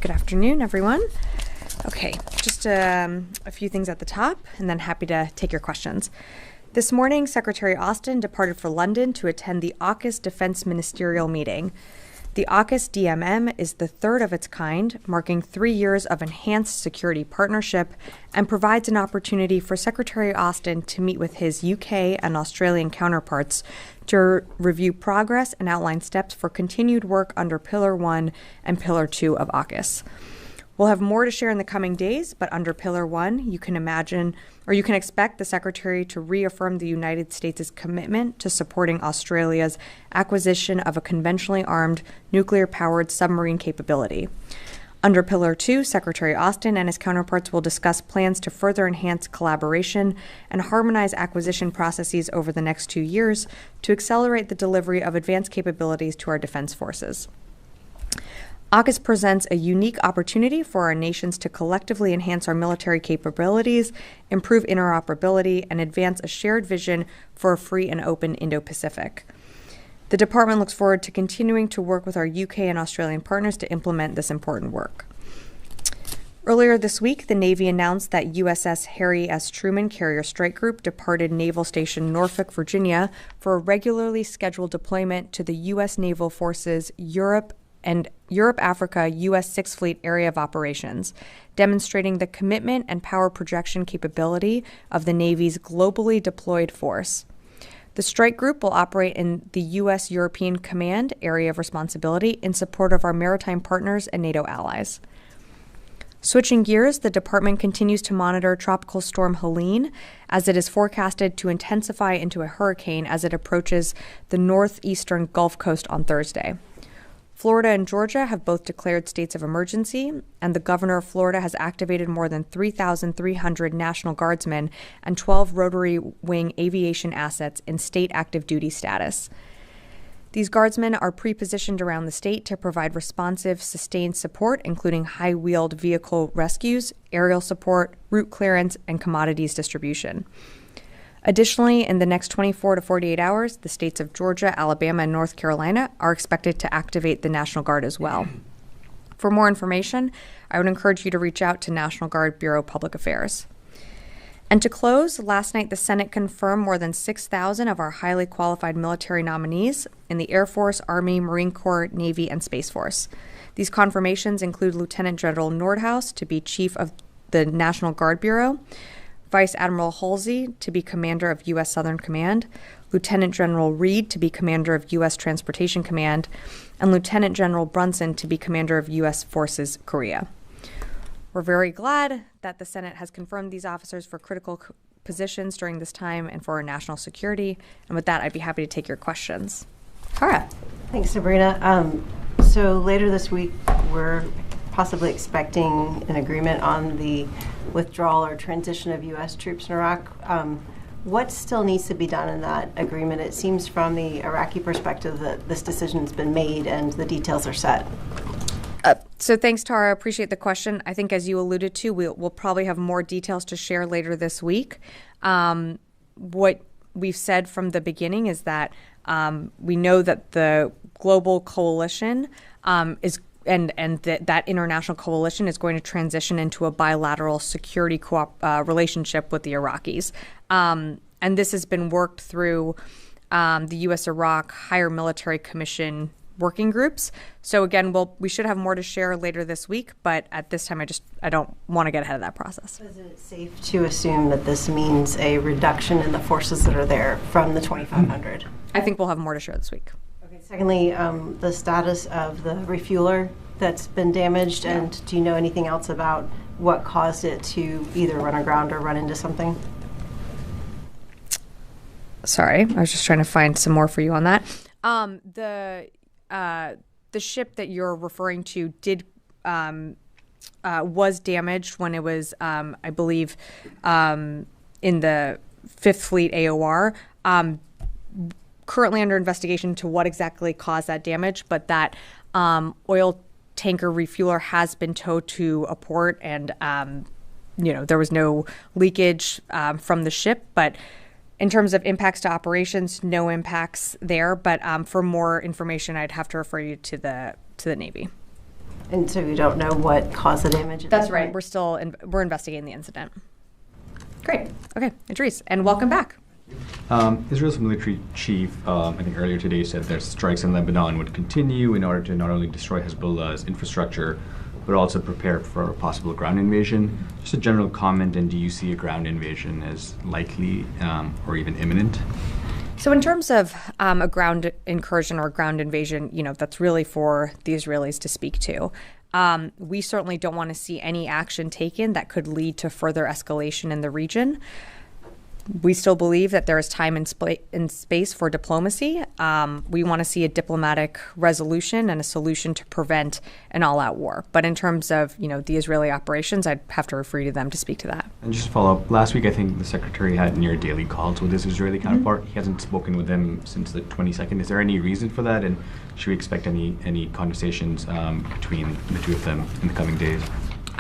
good afternoon, everyone. Okay, just a few things at the top, and then happy to take your questions. This morning, Secretary Austin departed for London to attend the AUKUS Defense Ministerial Meeting. The AUKUS DMM is the third of its kind, marking 3 years of enhanced security partnership, and provides an opportunity for Secretary Austin to meet with his UK and Australian counterparts to review progress and outline steps for continued work under Pillar 1 and Pillar 2 of AUKUS. We'll have more to share in the coming days, but under Pillar 1, you can expect the Secretary to reaffirm the United States' commitment to supporting Australia's acquisition of a conventionally armed, nuclear-powered submarine capability. Under Pillar 2, Secretary Austin and his counterparts will discuss plans to further enhance collaboration and harmonize acquisition processes over the next 2 years to accelerate the delivery of advanced capabilities to our defense forces. AUKUS presents a unique opportunity for our nations to collectively enhance our military capabilities, improve interoperability, and advance a shared vision for a free and open Indo-Pacific. The department looks forward to continuing to work with our UK and Australian partners to implement this important work. Earlier this week, the Navy announced that USS Harry S. Truman Carrier Strike Group departed Naval Station Norfolk, Virginia, for a regularly scheduled deployment to the U.S. Naval Forces Europe-Africa U.S. Sixth Fleet Area of Operations, demonstrating the commitment and power projection capability of the Navy's globally deployed force. The strike group will operate in the U.S. European Command Area of Responsibility in support of our maritime partners and NATO allies. Switching gears, the department continues to monitor Tropical Storm Helene as it is forecasted to intensify into a hurricane as it approaches the northeastern Gulf Coast on Thursday. Florida and Georgia have both declared states of emergency, and the governor of Florida has activated more than 3,300 National Guardsmen and 12 rotary wing aviation assets in state active duty status. These guardsmen are pre-positioned around the state to provide responsive, sustained support, including high-wheeled vehicle rescues, aerial support, route clearance, and commodities distribution. Additionally, in the next 24 to 48 hours, the states of Georgia, Alabama, and North Carolina are expected to activate the National Guard as well. For more information, I would encourage you to reach out to National Guard Bureau Public Affairs. And to close, last night the Senate confirmed more than 6,000 of our highly qualified military nominees in the Air Force, Army, Marine Corps, Navy, and Space Force. These confirmations include Lieutenant General Nordhaus to be Chief of the National Guard Bureau, Vice Admiral Halsey to be Commander of U.S. Southern Command, Lieutenant General Reed to be Commander of U.S. Transportation Command, and Lieutenant General Brunson to be Commander of U.S. Forces Korea. We're very glad that the Senate has confirmed these officers for critical positions during this time and for our national security. And with that, I'd be happy to take your questions. Tara. Thanks, Sabrina. So later this week, we're possibly expecting an agreement on the withdrawal or transition of U.S. troops in Iraq. What still needs to be done in that agreement? It seems from the Iraqi perspective that this decision's been made and the details are set. So thanks, Tara. I appreciate the question. I think as you alluded to, we'll probably have more details to share later this week. What we've said from the beginning is that we know that the global coalition is that international coalition is going to transition into a bilateral security relationship with the Iraqis. And this has been worked through the U.S.-Iraq Higher Military Commission working groups. So again, we should have more to share later this week, but at this time I don't want to get ahead of that process. Is it safe to assume that this means a reduction in the forces that are there from the 2,500? I think we'll have more to share this week. Secondly, the status of the refueler that's been damaged, and do you know anything else about what caused it to either run aground or run into something? Sorry, I was just trying to find some more for you on that. The ship that you're referring to was damaged when it was, I believe, in the Fifth Fleet AOR. Currently under investigation to what exactly caused that damage, but that oil tanker refueler has been towed to a port, and there was no leakage from the ship. But in terms of impacts to operations, no impacts there. But for more information, I'd have to refer you to the Navy. And so you don't know what caused the damage? That's right. We're investigating the incident. Great. Okay, Idris, and welcome back. Israel's military chief, I think earlier today, said that strikes in Lebanon would continue in order to not only destroy Hezbollah's infrastructure, but also prepare for a possible ground invasion. Just a general comment, and do you see a ground invasion as likely or even imminent? So in terms of a ground incursion or a ground invasion, that's really for the Israelis to speak to. We certainly don't want to see any action taken that could lead to further escalation in the region. We still believe that there is time and space for diplomacy. We want to see a diplomatic resolution and a solution to prevent an all-out war. But in terms of, the Israeli operations, I'd have to refer you to them to speak to that. And just to follow up, last week I think the secretary had near daily calls with his Israeli counterpart. He hasn't spoken with them since the 22nd. Is there any reason for that? And should we expect any conversations between the two of them in the coming days?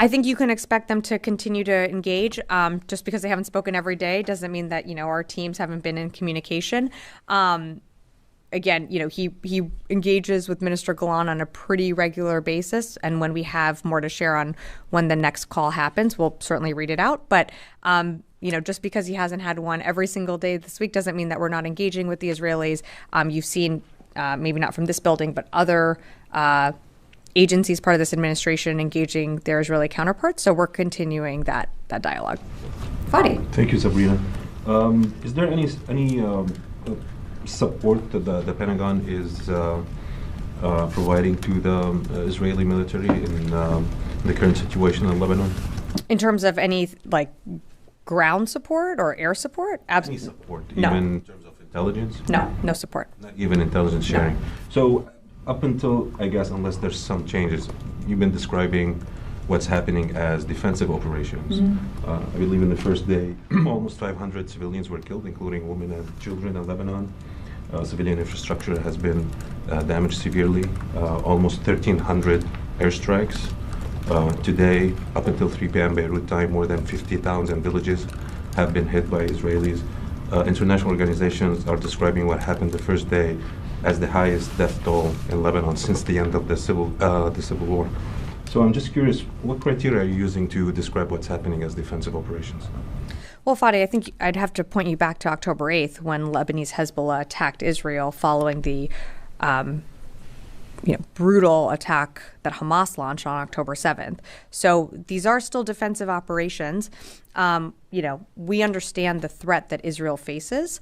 I think you can expect them to continue to engage. Just because they haven't spoken every day doesn't mean that, our teams haven't been in communication. Again, he engages with Minister Galan on a pretty regular basis. And when we have more to share on when the next call happens, we'll certainly read it out. But, just because he hasn't had one every single day this week doesn't mean that we're not engaging with the Israelis. You've seen, maybe not from this building, but other agencies part of this administration engaging their Israeli counterparts. So we're continuing that dialogue. Fadi. Thank you, Sabrina. Is there any support that the Pentagon is providing to the Israeli military in the current situation in Lebanon? In terms of any ground support or air support? Absolutely. Any support, no. Even in terms of intelligence? No support. Not even intelligence sharing. No. So up until, I guess, unless there's some changes, you've been describing what's happening as defensive operations. Mm-hmm. I believe in the first day, almost 500 civilians were killed, including women and children in Lebanon. Civilian infrastructure has been damaged severely. Almost 1,300 airstrikes. Today, up until 3 p.m. Beirut time, more than 50 towns and villages have been hit by Israelis. International organizations are describing what happened the first day as the highest death toll in Lebanon since the end of the civil war. So I'm just curious, what criteria are you using to describe what's happening as defensive operations? Well, Fadi, I think I'd have to point you back to October 8th when Lebanese Hezbollah attacked Israel following the brutal attack that Hamas launched on October 7th. So these are still defensive operations. We understand the threat that Israel faces.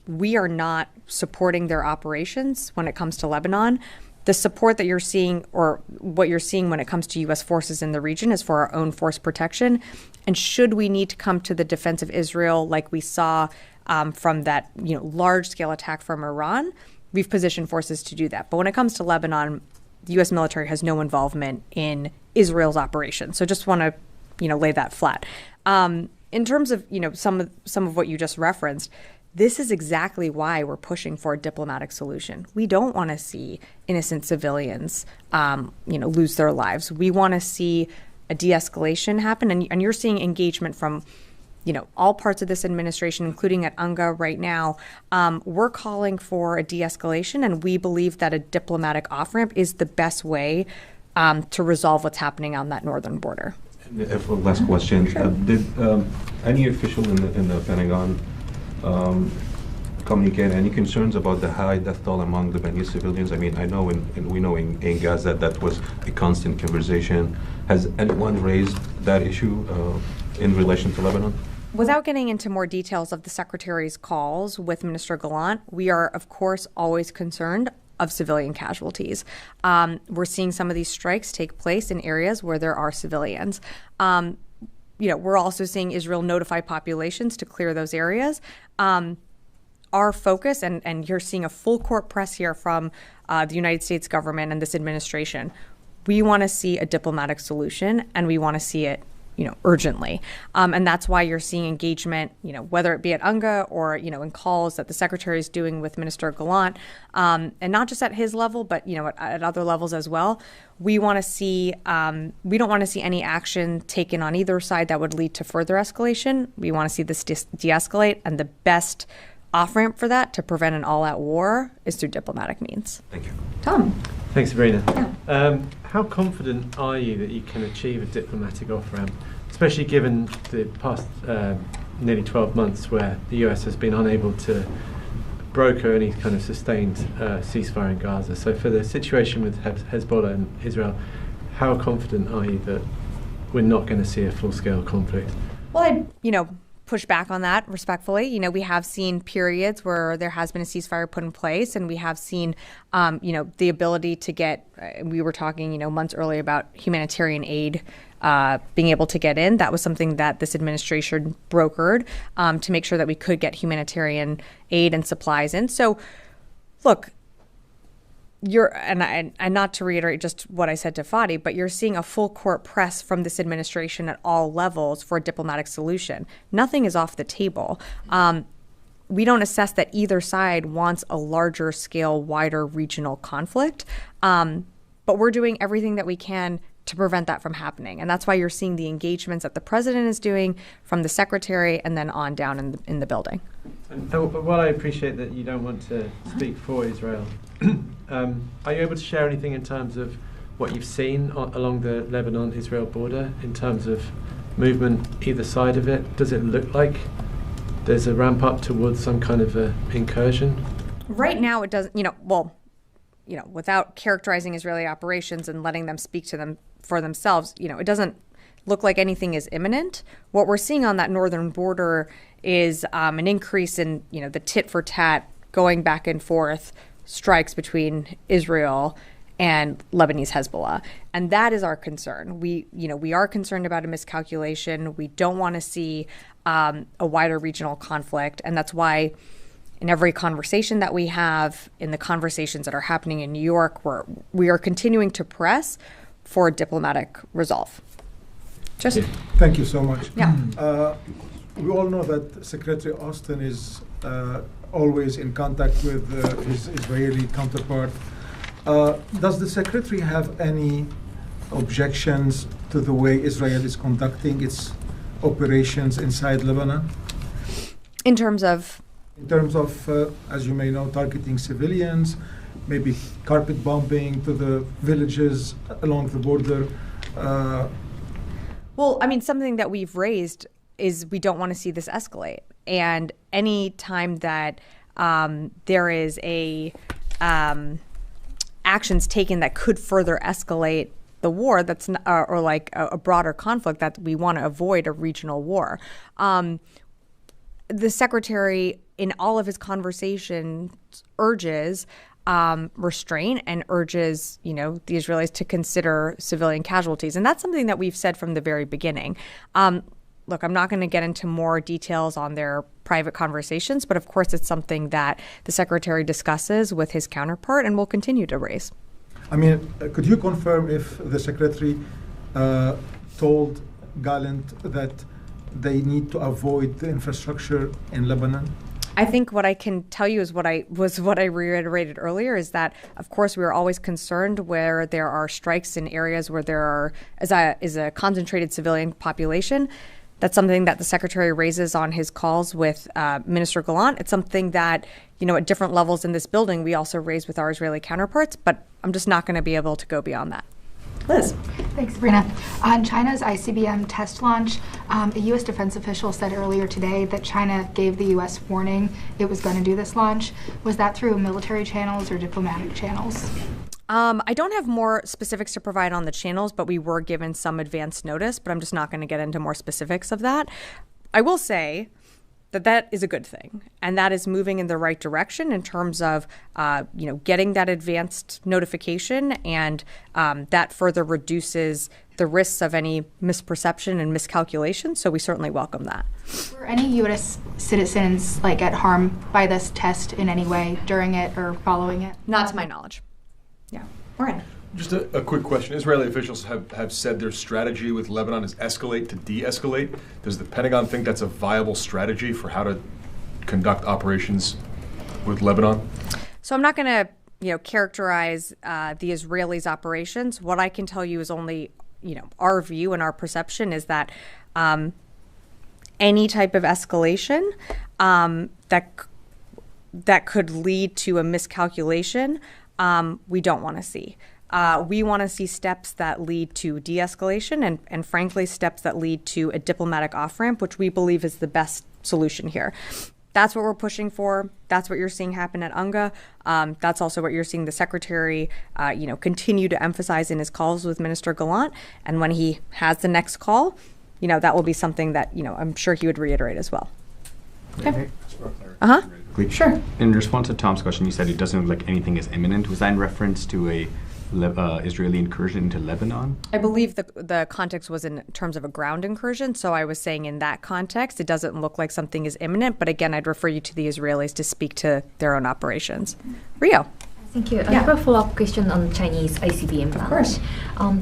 We are not supporting their operations when it comes to Lebanon. The support that you're seeing, or what you're seeing when it comes to U.S. forces in the region, is for our own force protection. And should we need to come to the defense of Israel like we saw from that large-scale attack from Iran, we've positioned forces to do that. But when it comes to Lebanon, the U.S. military has no involvement in Israel's operations. So just want to lay that flat. In terms of some of what you just referenced, this is exactly why we're pushing for a diplomatic solution. We don't want to see innocent civilians, lose their lives. We want to see a de-escalation happen, and you're seeing engagement from, all parts of this administration, including at UNGA right now. We're calling for a de-escalation, and we believe that a diplomatic off-ramp is the best way to resolve what's happening on that northern border. And last question: sure. Did any official in the Pentagon communicate any concerns about the high death toll among Lebanese civilians? I mean, I know we know in Gaza that was a constant conversation. Has anyone raised that issue in relation to Lebanon? Without getting into more details of the Secretary's calls with Minister Gallant, we are, of course, always concerned of civilian casualties. We're seeing some of these strikes take place in areas where there are civilians. We're also seeing Israel notify populations to clear those areas. Our focus, and you're seeing a full court press here from the United States government and this administration, we want to see a diplomatic solution, and we want to see it urgently. And that's why you're seeing engagement, whether it be at UNGA or, in calls that the Secretary is doing with Minister Gallant, and not just at his level, but, at other levels as well. We want to see, we don't want to see any action taken on either side that would lead to further escalation. We want to see this de-escalate, and the best off-ramp for that to prevent an all-out war is through diplomatic means. Thank you. Tom. Thanks, Sabrina. How confident are you that you can achieve a diplomatic off-ramp, especially given the past nearly 12 months where the US has been unable to broker any kind of sustained ceasefire in Gaza? So for the situation with Hezbollah and Israel, how confident are you that we're not going to see a full-scale conflict? Well, I push back on that respectfully. We have seen periods where there has been a ceasefire put in place, and we have seen, the ability to get. We were talking, months earlier about humanitarian aid being able to get in. That was something that this administration brokered to make sure that we could get humanitarian aid and supplies in. So, look. And not to reiterate just what I said to Fadi, but you're seeing a full court press from this administration at all levels for a diplomatic solution. Nothing is off the table. We don't assess that either side wants a larger scale, wider regional conflict, but we're doing everything that we can to prevent that from happening. And that's why you're seeing the engagements that the president is doing from the secretary and then on down in the building. And while I appreciate that you don't want to speak for Israel, are you able to share anything in terms of what you've seen along the Lebanon-Israel border in terms of movement either side of it? Does it look like there's a ramp up towards some kind of incursion? Right now it doesn't, without characterizing Israeli operations and letting them speak to them for themselves, it doesn't look like anything is imminent. What we're seeing on that northern border is an increase in, the tit for tat going back and forth strikes between Israel and Lebanese Hezbollah. And that is our concern. We are concerned about a miscalculation. We don't want to see a wider regional conflict. And that's why in every conversation that we have, in the conversations that are happening in New York, we are continuing to press for a diplomatic resolve. Thank you so much. Yeah. We all know that Secretary Austin is always in contact with his Israeli counterpart. Does the Secretary have any objections to the way Israel is conducting its operations inside Lebanon? In terms of? In terms of, as you may know, targeting civilians, maybe carpet bombing to the villages along the border. Well, something that we've raised is we don't want to see this escalate. And any time that there is actions taken that could further escalate the war, that's or like a broader conflict, that we want to avoid a regional war. The secretary, in all of his conversations, urges restraint and urges, the Israelis to consider civilian casualties. And that's something that we've said from the very beginning. Look, I'm not going to get into more details on their private conversations, but of course it's something that the secretary discusses with his counterpart and will continue to raise. Could you confirm if the secretary told Gallant that they need to avoid the infrastructure in Lebanon? I think what I can tell you is what I reiterated earlier, is that, of course, we are always concerned where there are strikes in areas where there is a concentrated civilian population. That's something that the secretary raises on his calls with Minister Gallant. It's something that, at different levels in this building, we also raise with our Israeli counterparts, but I'm just not going to be able to go beyond that. Liz. Thanks, Sabrina. On China's ICBM test launch, a U.S. defense official said earlier today that China gave the U.S. warning it was going to do this launch. Was that through military channels or diplomatic channels? I don't have more specifics to provide on the channels, but we were given some advance notice, but I'm just not going to get into more specifics of that. I will say that is a good thing, and that is moving in the right direction in terms of, getting that advanced notification, and that further reduces the risks of any misperception and miscalculation. So we certainly welcome that. Were any U.S. citizens at harm by this test in any way during it or following it? Not to my knowledge. Yeah, we're in. Just a quick question. Israeli officials have said their strategy with Lebanon is escalate to de-escalate. Does the Pentagon think that's a viable strategy for how to conduct operations with Lebanon? So I'm not going to, characterize the Israelis' operations. What I can tell you is only, our view and our perception is that any type of escalation that could lead to a miscalculation we don't want to see. We want to see steps that lead to de-escalation and frankly, steps that lead to a diplomatic off-ramp, which we believe is the best solution here. That's what we're pushing for. That's what you're seeing happen at UNGA. That's also what you're seeing the secretary, continue to emphasize in his calls with Minister Gallant. And when he has the next call, that will be something that, I'm sure he would reiterate as well. Okay. Sure. In response to Tom's question, you said it doesn't look like anything is imminent. Was that in reference to a Israeli incursion into Lebanon? I believe the context was in terms of a ground incursion. So I was saying in that context, it doesn't look like something is imminent. But again, I'd refer you to the Israelis to speak to their own operations. Rio. Thank you. I have a follow-up question on Chinese ICBM launch. Of course.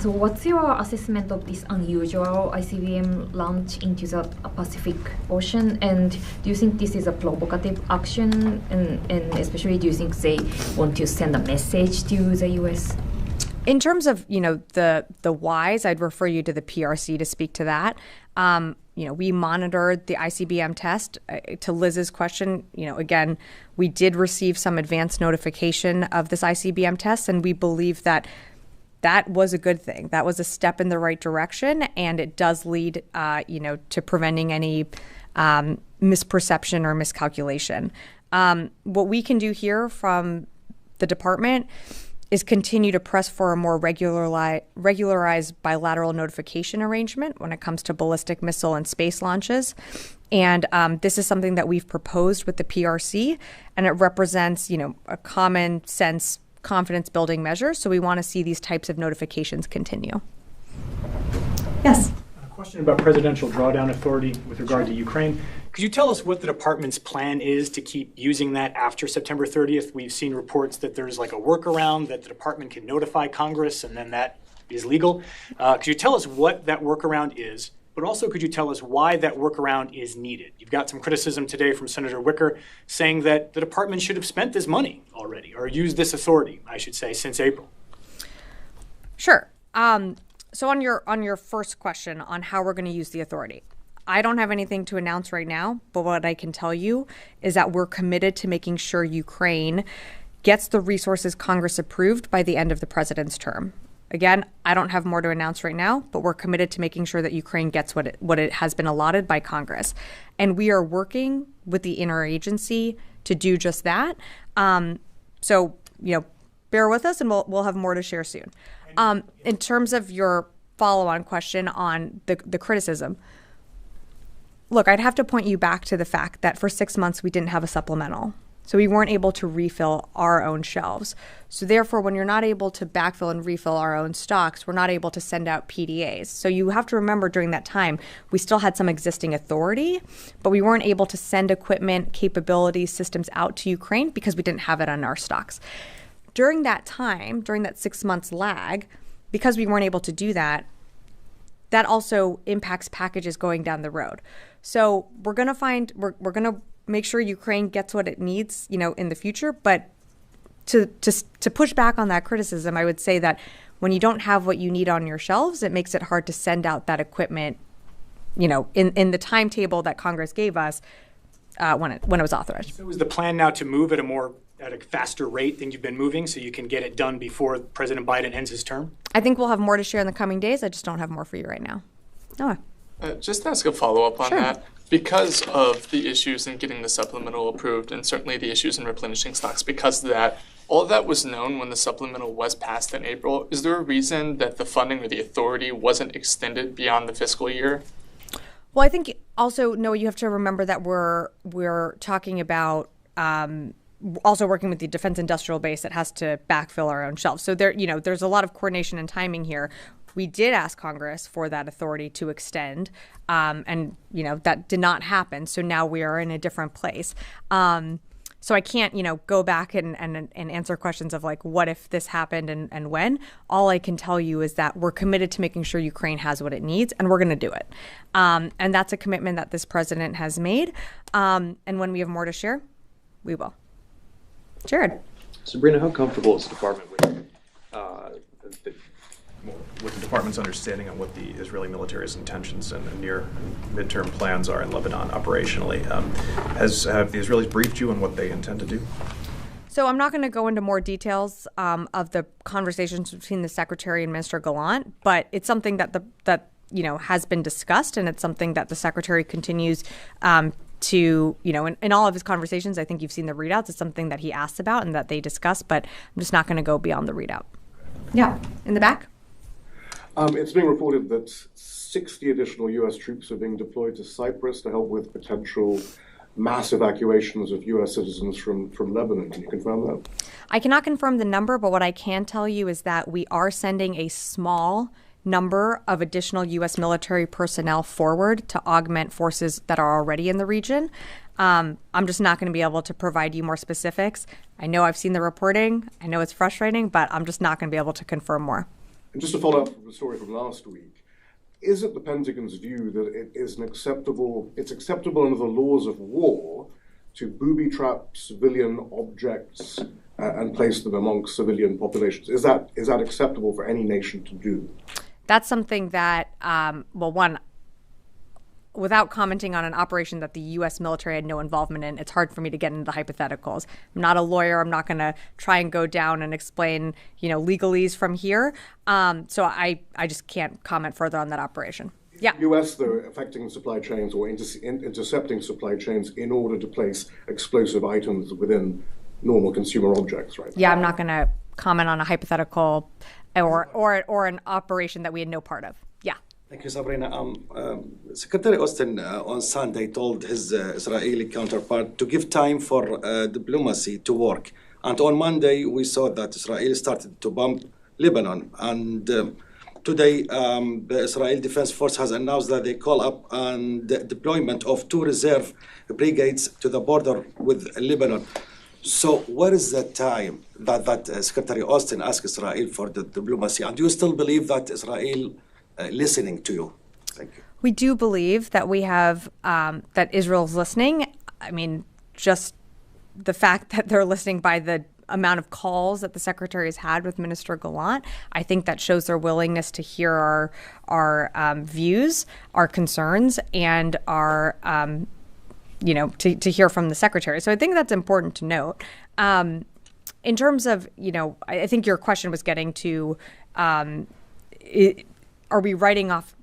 So what's your assessment of this unusual ICBM launch into the Pacific Ocean? And do you think this is a provocative action? And especially, do you think they want to send a message to the U.S.? In terms of, the whys, I'd refer you to the PRC to speak to that. We monitored the ICBM test. To Liz's question, again, we did receive some advance notification of this ICBM test, and we believe that was a good thing. That was a step in the right direction, and it does lead, to preventing any misperception or miscalculation. What we can do here from the department is continue to press for a more regularized bilateral notification arrangement when it comes to ballistic missile and space launches. And this is something that we've proposed with the PRC, and it represents, a common sense confidence building measure. So we want to see these types of notifications continue. Yes. A question about presidential drawdown authority with regard to Ukraine. Could you tell us what the department's plan is to keep using that after September 30th? We've seen reports that there's like a workaround that the department can notify Congress and then that is legal. Could you tell us what that workaround is? But also, could you tell us why that workaround is needed? You've got some criticism today from Senator Wicker saying that the department should have spent this money already, or used this authority, I should say, since April. Sure. So on your first question on how we're going to use the authority, I don't have anything to announce right now, but what I can tell you is that we're committed to making sure Ukraine gets the resources Congress approved by the end of the president's term. Again, I don't have more to announce right now, but we're committed to making sure that Ukraine gets what it has been allotted by Congress. And we are working with the interagency to do just that. So, bear with us and we'll have more to share soon. In terms of your follow-on question on the criticism, look, I'd have to point you back to the fact that for 6 months we didn't have a supplemental. So we weren't able to refill our own shelves. So therefore, when you're not able to backfill and refill our own stocks, we're not able to send out PDAs. So you have to remember during that time, we still had some existing authority, but we weren't able to send equipment, capabilities, systems out to Ukraine because we didn't have it on our stocks. During that time, during that 6 months lag, because we weren't able to do that, that also impacts packages going down the road. So we're going to make sure Ukraine gets what it needs, in the future. But to push back on that criticism, I would say that when you don't have what you need on your shelves, it makes it hard to send out that equipment, in the timetable that Congress gave us when it was authorized. So is the plan now to move at a faster rate than you've been moving so you can get it done before President Biden ends his term? I think we'll have more to share in the coming days. I just don't have more for you right now. Noah. Just to ask a follow-up on Sure. that. Because of the issues in getting the supplemental approved and certainly the issues in replenishing stocks, because of that, all of that was known when the supplemental was passed in April. Is there a reason that the funding or the authority wasn't extended beyond the fiscal year? Well, I think also, Noah, you have to remember that we're talking about also working with the defense industrial base that has to backfill our own shelves. So there's a lot of coordination and timing here. We did ask Congress for that authority to extend, and that did not happen. So now we are in a different place. So I can't go back and answer questions of like what if this happened and when. All I can tell you is that we're committed to making sure Ukraine has what it needs, and we're going to do it. And that's a commitment that this president has made. And when we have more to share, we will. Jared. Sabrina, how comfortable is the department with the department's understanding on what the Israeli military's intentions and near and midterm plans are in Lebanon operationally? Have the Israelis briefed you on what they intend to do? So I'm not going to go into more details of the conversations between the Secretary and Minister Gallant, but it's something that has been discussed, and it's something that the Secretary continues to, in all of his conversations. I think you've seen the readouts. It's something that he asks about and that they discuss, but I'm just not going to go beyond the readout. Yeah, in the back. It's being reported that 60 additional U.S. troops are being deployed to Cyprus to help with potential mass evacuations of U.S. citizens from Lebanon. Can you confirm that? I cannot confirm the number, but what I can tell you is that we are sending a small number of additional U.S. military personnel forward to augment forces that are already in the region. I'm just not going to be able to provide you more specifics. I know I've seen the reporting. I know it's frustrating, but I'm just not going to be able to confirm more. And just to follow up from the story from last week, is it the Pentagon's view that it's acceptable under the laws of war to booby-trap civilian objects and place them amongst civilian populations? Is that acceptable for any nation to do? That's something that, without commenting on an operation that the U.S. military had no involvement in, it's hard for me to get into the hypotheticals. I'm not a lawyer. I'm not going to try and go down and explain, legalese from here. So I just can't comment further on that operation. Yeah. U.S., though, affecting supply chains or intercepting supply chains in order to place explosive items within normal consumer objects, right? Yeah, I'm not going to comment on a hypothetical or an operation that we had no part of. Yeah. Thank you, Sabrina. Secretary Austin on Sunday told his Israeli counterpart to give time for diplomacy to work. And on Monday, we saw that Israel started to bomb Lebanon. And today, the Israeli Defense Force has announced that they call up on the deployment of 2 reserve brigades to the border with Lebanon. So what is the time that Secretary Austin asked Israel for the diplomacy? And do you still believe that Israel listening to you? Thank you. We do believe that we have, that Israel's listening. I mean, just the fact that they're listening by the amount of calls that the Secretary has had with Minister Gallant, I think that shows their willingness to hear our views, our concerns, and our to hear from the Secretary. So I think that's important to note. In terms of, I think your question was getting to, are we writing off,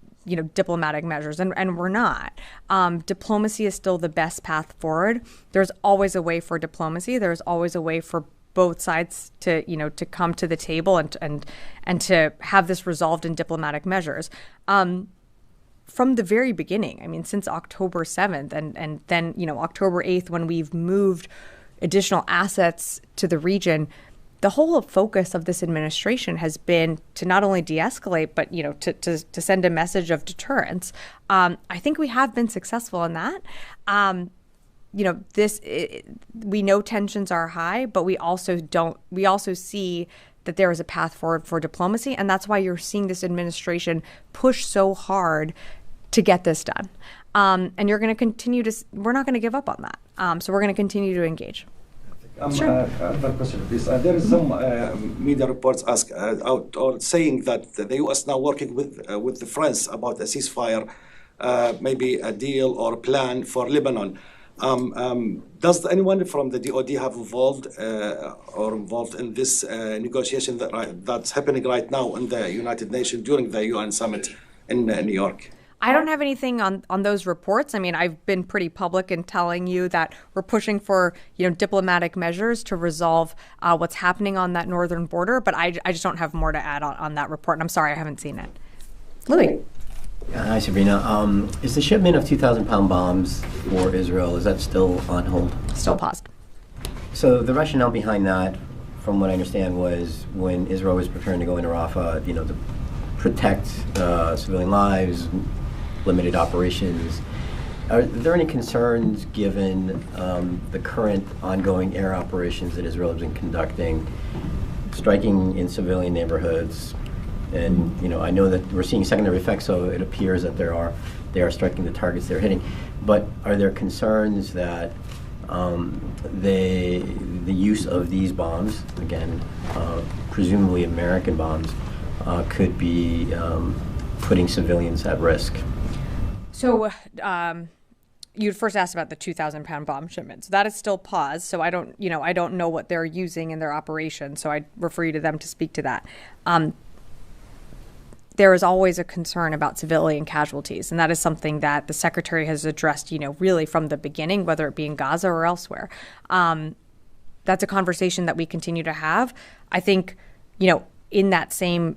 diplomatic measures? And we're not. Diplomacy is still the best path forward. There's always a way for diplomacy. There's always a way for both sides to, to come to the table and to have this resolved in diplomatic measures. From the very beginning, I mean, since October 7th and then, October 8th, when we've moved additional assets to the region, the whole focus of this administration has been to not only de-escalate, but, to send a message of deterrence. I think we have been successful in that. We know tensions are high, but we also see that there is a path forward for diplomacy. And that's why you're seeing this administration push so hard to get this done. And you're going to continue we're not going to give up on that. So we're going to continue to engage. Sure. Another question, please. There is some media reports out or saying that the U.S. now working with the France about a ceasefire, maybe a deal or a plan for Lebanon. Does anyone from the DoD have involved in this negotiation that's happening right now in the United Nations during the UN summit in New York? I don't have anything on those reports. I mean, I've been pretty public in telling you that we're pushing for, diplomatic measures to resolve what's happening on that northern border. But I just don't have more to add on that report. And I'm sorry, I haven't seen it. Louis. Hi, Sabrina. Is the shipment of 2,000-pound bombs for Israel, is that still on hold? Still paused. So the rationale behind that, from what I understand, was when Israel was preparing to go into Rafah, to protect civilian lives, limited operations. Are there any concerns given the current ongoing air operations that Israel has been conducting, striking in civilian neighborhoods? And I know that we're seeing secondary effects, so it appears that they are striking the targets they're hitting. But are there concerns that the use of these bombs, again, presumably American bombs, could be putting civilians at risk? So, you'd first asked about the 2,000-pound bomb shipment. So that is still paused. So I don't know what they're using in their operation. So I'd refer you to them to speak to that. There is always a concern about civilian casualties, and that is something that the secretary has addressed, really from the beginning, whether it be in Gaza or elsewhere. That's a conversation that we continue to have. I think, in that same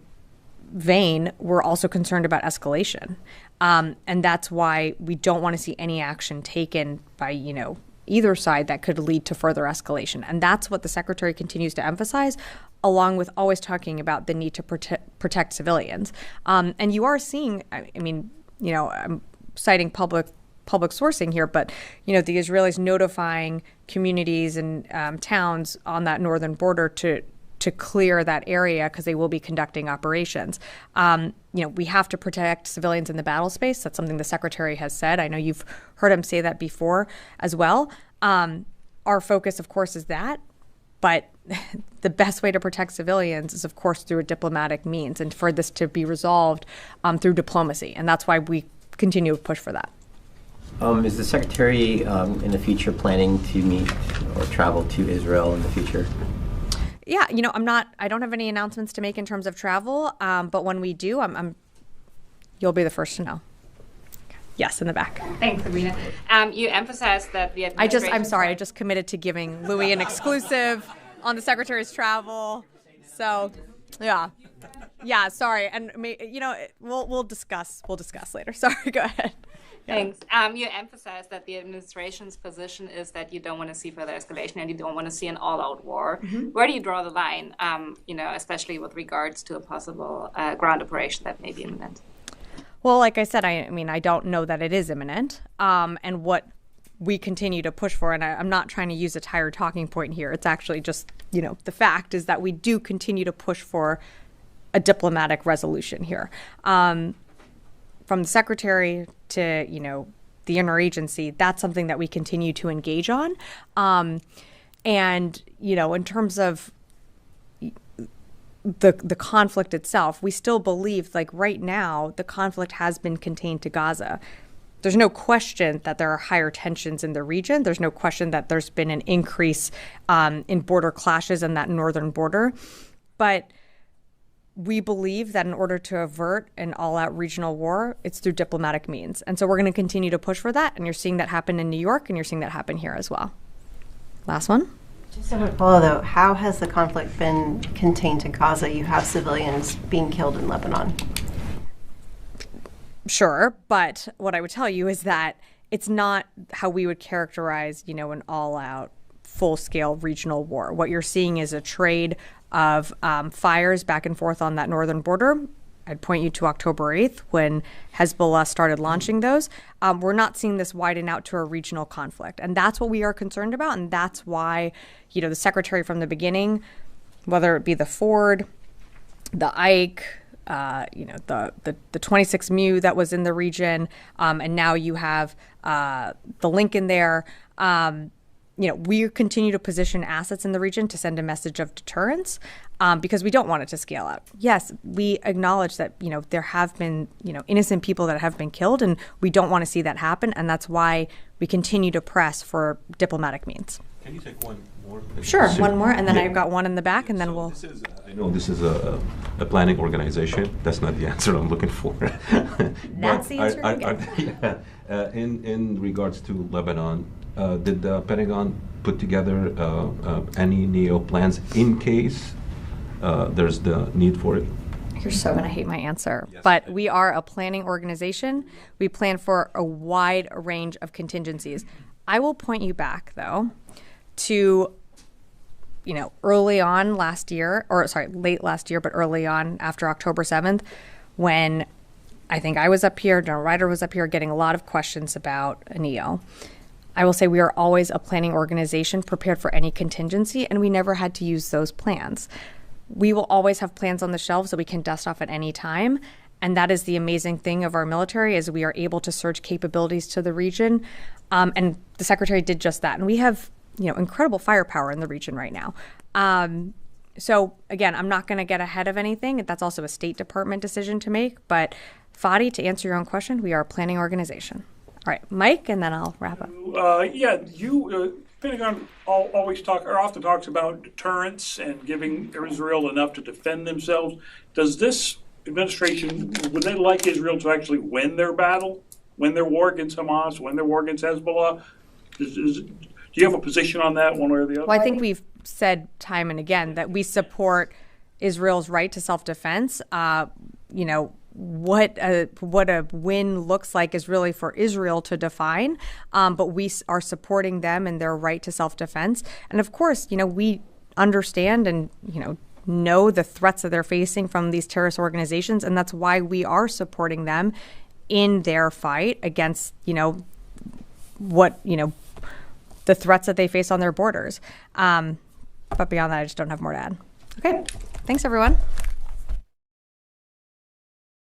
vein, we're also concerned about escalation. And that's why we don't want to see any action taken by, either side that could lead to further escalation. And that's what the secretary continues to emphasize, along with always talking about the need to protect civilians. And you are seeing, I'm citing public sourcing here, but, the Israelis notifying communities and towns on that northern border to clear that area because they will be conducting operations. We have to protect civilians in the battle space. That's something the secretary has said. I know you've heard him say that before as well. Our focus, of course, is that. But the best way to protect civilians is, of course, through a diplomatic means, and for this to be resolved through diplomacy. And that's why we continue to push for that. Is the secretary in the future planning to meet or travel to Israel in the future? Yeah, I don't have any announcements to make in terms of travel, but when we do, you'll be the first to know. Yes, in the back. Thanks, Sabrina. You emphasized that the administration... I'm sorry, I just committed to giving Louis an exclusive on the secretary's travel. So, yeah, sorry. And, we'll discuss later. Sorry, go ahead. Thanks. You emphasized that the administration's position is that you don't want to see further escalation and you don't want to see an all-out war. Mm-hmm. Where do you draw the line, especially with regards to a possible ground operation that may be imminent? Well, like I said, I don't know that it is imminent. And what we continue to push for, and I'm not trying to use a tired talking point here. It's actually just, the fact is that we do continue to push for a diplomatic resolution here. From the secretary to, the interagency, that's something that we continue to engage on. And, in terms of the conflict itself, we still believe, like right now, the conflict has been contained to Gaza. There's no question that there are higher tensions in the region. There's no question that there's been an increase in border clashes in that northern border. But we believe that in order to avert an all-out regional war, it's through diplomatic means. And so we're going to continue to push for that. And you're seeing that happen in New York, and you're seeing that happen here as well. Last one. Just a quick follow, though. How has the conflict been contained to Gaza? You have civilians being killed in Lebanon. Sure, but what I would tell you is that it's not how we would characterize, an all-out, full-scale regional war. What you're seeing is a trade of fires back and forth on that northern border. I'd point you to October 8th when Hezbollah started launching those. We're not seeing this widen out to a regional conflict. And that's what we are concerned about. And that's why, the secretary from the beginning, whether it be the Ford, the Ike, the 26 Mu that was in the region, and now you have the Lincoln there. We continue to position assets in the region to send a message of deterrence because we don't want it to scale out. Yes, we acknowledge that, there have been, innocent people that have been killed, and we don't want to see that happen. And that's why we continue to press for diplomatic means. Can you take one more? Sure, one more, and then I've got one in the back, and then we'll... I know this is a planning organization. That's not the answer I'm looking for. That's the answer. In regards to Lebanon, did the Pentagon put together any NEO plans in case there's the need for it? You're so going to hate my answer. Yes. But we are a planning organization. We plan for a wide range of contingencies. I will point you back, though, to, early on last year, late last year, but early on after October 7th, when I think I was up here, General Ryder was up here getting a lot of questions about a NEO. I will say we are always a planning organization prepared for any contingency, and we never had to use those plans. We will always have plans on the shelves that we can dust off at any time, and that is the amazing thing of our military is we are able to surge capabilities to the region, and the Secretary did just that. And we have, incredible firepower in the region right now. So again, I'm not going to get ahead of anything. That's also a State Department decision to make. But Fadi, to answer your own question, we are a planning organization. All right, Mike, and then I'll wrap up. Pentagon always often talks about deterrence and giving Israel enough to defend themselves. Does this administration, would they like Israel to actually win their battle, win their war against Hamas, win their war against Hezbollah? Do you have a position on that, one way or the other? Well, I think we've said time and again that we support Israel's right to self-defense. What a win looks like is really for Israel to define, but we are supporting them and their right to self-defense. And of course, we understand and know the threats that they're facing from these terrorist organizations, and that's why we are supporting them in their fight against the threats that they face on their borders. But beyond that, I just don't have more to add. Okay, thanks everyone.